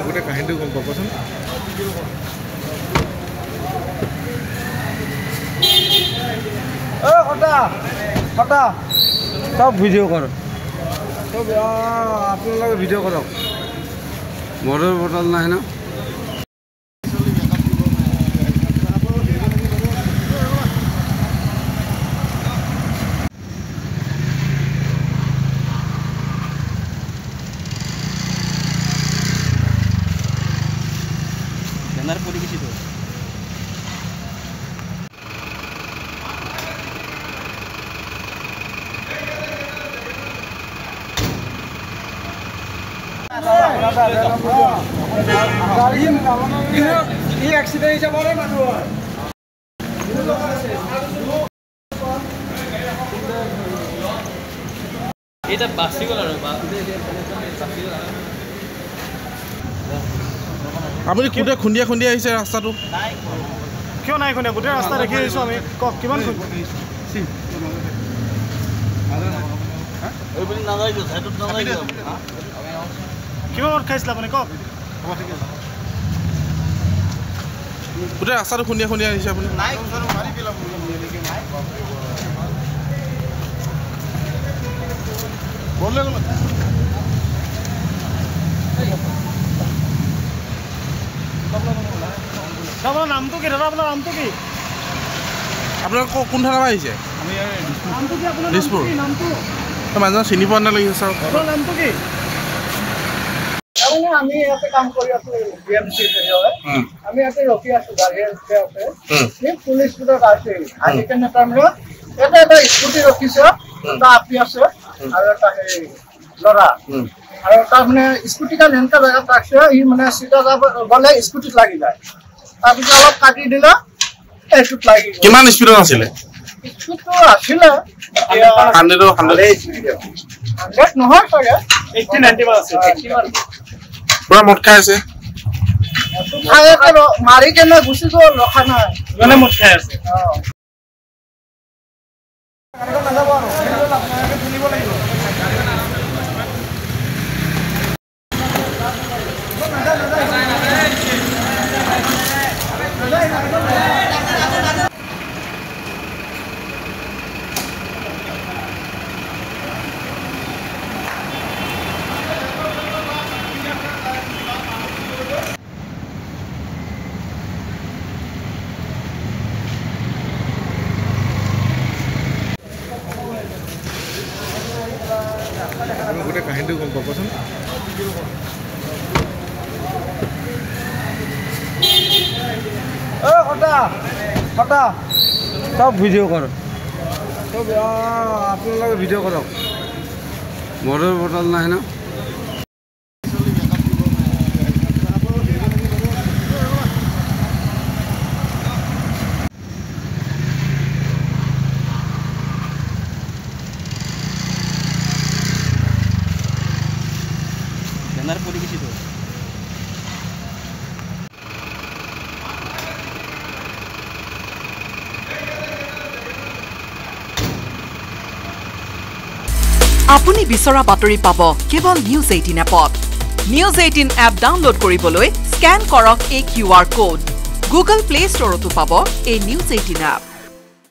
গোটেই কাহিনীটো গম পাবচোন। সব ভিডিও কৰো, সব আপোনালোকে ভিডিঅ' কৰক। মদৰ বটল নাই ন? পৰিচিত এক্সিডেন্ট হিসাবে মানুষ এটা বাসি গল আৰু আপুনি কোটে খুন্দিয়া খুন্দিয়া আহিছে ৰাস্তাটো? কিয় নাই খুন্দা? গোটেই ৰাস্তা দেখি আহিছোঁ আমি। কওক কিমান কিমান মদ খাইছিলে আপুনি? কওক। গোটেই ৰাস্তাটো খুন্দিয়া খুন্দিয়া আহিছে আপুনি? আপোনাৰ নামটো কি দাদা? আপোনাৰ নামটো কি? আপোনাৰ কোন থানাৰ পৰা আহিছে? নামটো কি আপোনাৰ? দিছপুৰ। নামটো মানুহজন চিনি পোৱা নালাগিছে ছাৰ। আপোনাৰ নামটো কি? আমি ইয়াতে কাম কৰি আছো বিএমচি আমি ইয়াতে ৰখি আছো গাড়ী আছে পুলিচ বোধক আছে আহি কেনে তাৰমানে এটা এটা স্কুটি ৰখিছে, এটা আপি আছে আৰু এটা হেৰি ল'ৰা আৰু তাৰমানে স্কুটিখন এনেকুৱা জেগাত ৰাখছে সি মানে চিধা যাব গ'লে স্কুটিত লাগি যায়, তাৰপিছত অলপ কাটি দিলে এইটোত লাগি গ'ল। কিমান স্পীডত আছিলে? স্কুটটো আছিলে 100 নহয় চাগে 80-90 মান আছে। পুৰা মদ খাই আছে? মাৰি কেনে গুচি গ'ল, ৰখা নাই। মানে মদ খাই আছে। গোটেই কাহিনীটো গম পাবচোন। সব ভিডিও করো, সব আপোনালোকে ভিডিঅ' কৰক। মদৰ বটল নাই ন? পৰিচিত আপুনি বিচৰা বাতৰি পাব কেৱল নিউজ 18 এপত। নিউজ 18 এপ ডাউনলোড কৰিবলৈ স্কেন কৰক এই QR কোড। গুগল প্লে ষ্টৰতো পাব এই নিউজ 18 এপ।